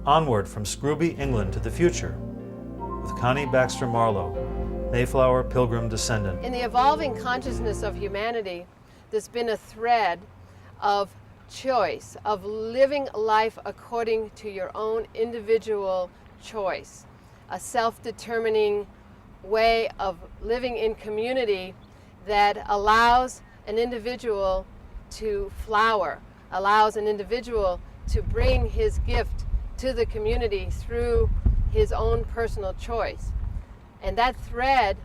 Onward from Scrooby, England to the Future with Connie Baxter Marlow, Mayflower Pilgrim descendant. In the evolving consciousness of humanity, there's been a thread of choice, of living life according to your own individual choice, a self-determining way of living in community that allows an individual to flower, allows an individual to bring his gift to the community through his own personal choice. And that thread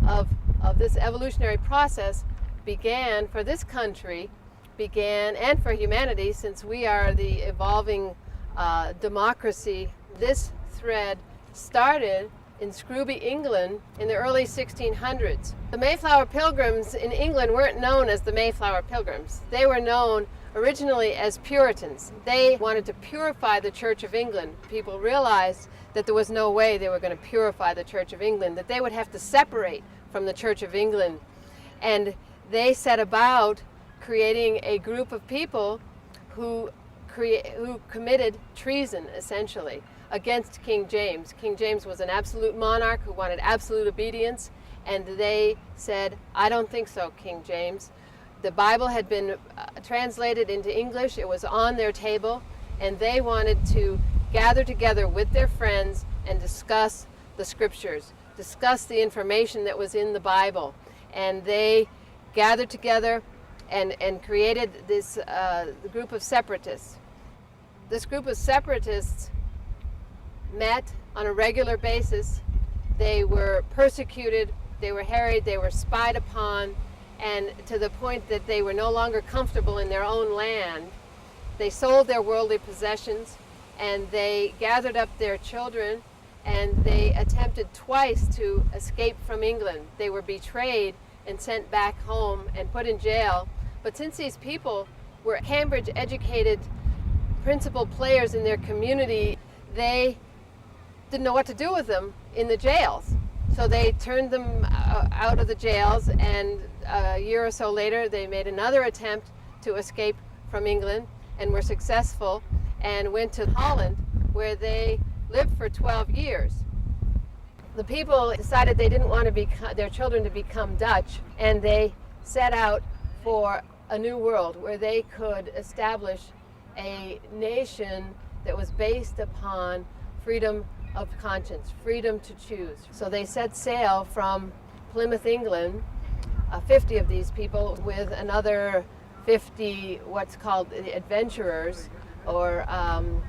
of this evolutionary process began for this country, and for humanity, since we are the evolving democracy. This thread started in Scrooby, England in the early 1600s. The Mayflower Pilgrims in England weren't known as the Mayflower Pilgrims. They were known originally as Puritans. They wanted to purify the Church of England. People realized that there was no way they were going to purify the Church of England, that they would have to separate from the Church of England. And they set about creating a group of people who committed treason, essentially, against King James. King James was an absolute monarch who wanted absolute obedience, and they said, "I don't think so, King James." The Bible had been translated into English, it was on their table, and they wanted to gather together with their friends and discuss the scriptures, discuss the information that was in the Bible. And they gathered together and created this group of separatists. This group of separatists met on a regular basis. They were persecuted, they were harried, they were spied upon, and to the point that they were no longer comfortable in their own land. They sold their worldly possessions, and they gathered up their children, and they attempted twice to escape from England. They were betrayed and sent back home and put in jail. But since these people were Cambridge-educated principal players in their community, they didn't know what to do with them in the jails. So they turned them out of the jails, and a year or so later they made another attempt to escape from England and were successful and went to Holland, where they lived for 12 years. The people decided they didn't want their children to become Dutch, and they set out for a new world where they could establish a nation that was based upon freedom of conscience, freedom to choose. So they set sail from Plymouth, England, 50 of these people with another 50 what's called adventurers or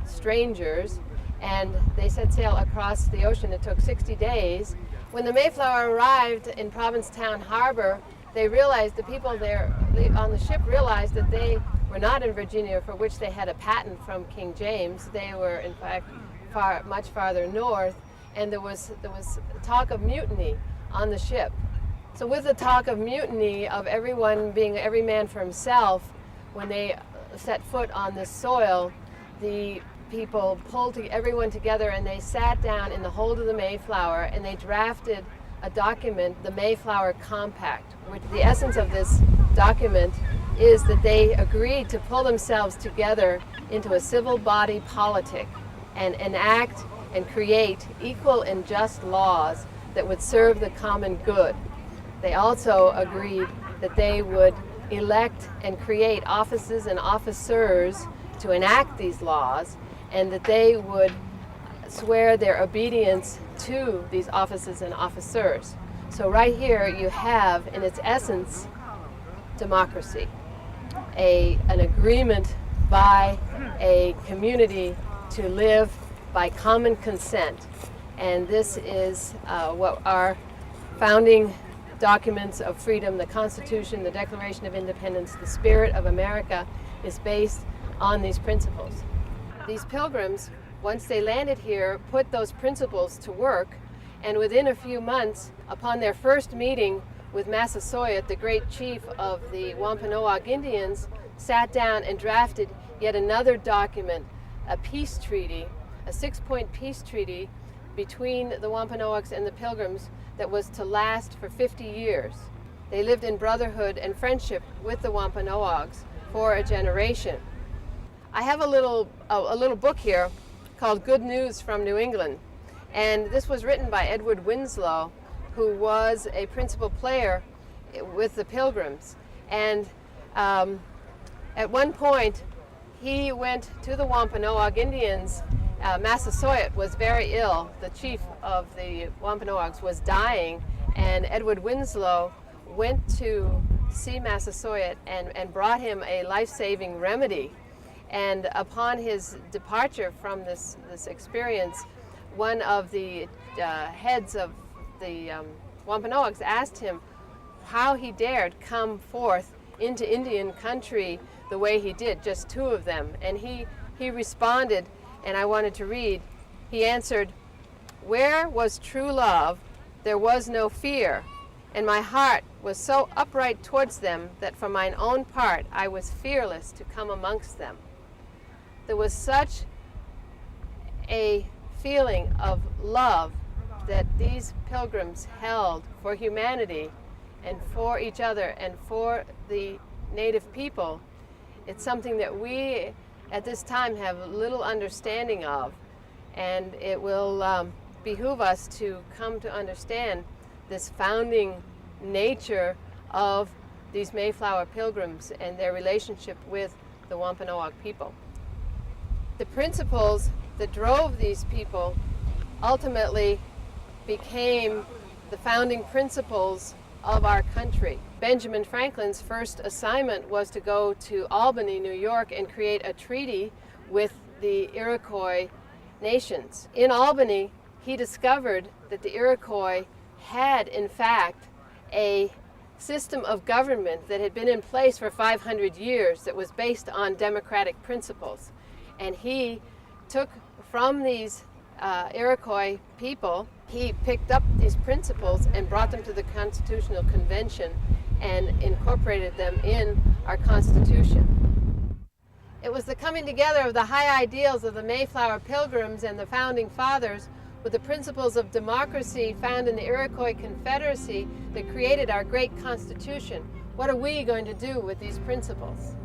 strangers, and they set sail across the ocean. It took 60 days. When the Mayflower arrived in Provincetown Harbor, they realized, the people there on the ship realized that they were not in Virginia, for which they had a patent from King James. They were, in fact, much farther north, and there was talk of mutiny on the ship. So with the talk of mutiny, of everyone being every man for himself, when they set foot on this soil, the people pulled everyone together, and they sat down in the hold of the Mayflower, and they drafted a document, the Mayflower Compact, which the essence of this document is that they agreed to pull themselves together into a civil body politic and enact and create equal and just laws that would serve the common good. They also agreed that they would elect and create offices and officers to enact these laws, and that they would swear their obedience to these offices and officers. So right here you have, in its essence, democracy, an agreement by a community to live by common consent. And this is what our founding documents of freedom, the Constitution, the Declaration of Independence, the spirit of America, is based on these principles. These pilgrims, once they landed here, put those principles to work, and within a few months, upon their first meeting with Massasoit, the great chief of the Wampanoag Indians, sat down and drafted yet another document, a peace treaty, a 6-point peace treaty between the Wampanoags and the Pilgrims that was to last for 50 years. They lived in brotherhood and friendship with the Wampanoags for a generation. I have a little book here called Good News from New England. And this was written by Edward Winslow, who was a principal player with the Pilgrims. And at one point, he went to the Wampanoag Indians. Massasoit was very ill. The chief of the Wampanoags was dying, and Edward Winslow went to see Massasoit and brought him a life-saving remedy. And upon his departure from this experience, one of the heads of the Wampanoags asked him how he dared come forth into Indian country the way he did, just two of them. And he responded, and I wanted to read, he answered, "Where was true love, there was no fear, and my heart was so upright towards them that for mine own part I was fearless to come amongst them." There was such a feeling of love that these pilgrims held for humanity and for each other and for the native people. It's something that we at this time have little understanding of, and it will behoove us to come to understand this founding nature of these Mayflower Pilgrims and their relationship with the Wampanoag people. The principles that drove these people ultimately became the founding principles of our country. Benjamin Franklin's first assignment was to go to Albany, New York, and create a treaty with the Iroquois nations. In Albany, he discovered that the Iroquois had, in fact, a system of government that had been in place for 500 years that was based on democratic principles. And he took from these Iroquois people, he picked up these principles and brought them to the Constitutional Convention and incorporated them in our Constitution. It was the coming together of the high ideals of the Mayflower Pilgrims and the Founding Fathers with the principles of democracy found in the Iroquois Confederacy that created our great Constitution. What are we going to do with these principles?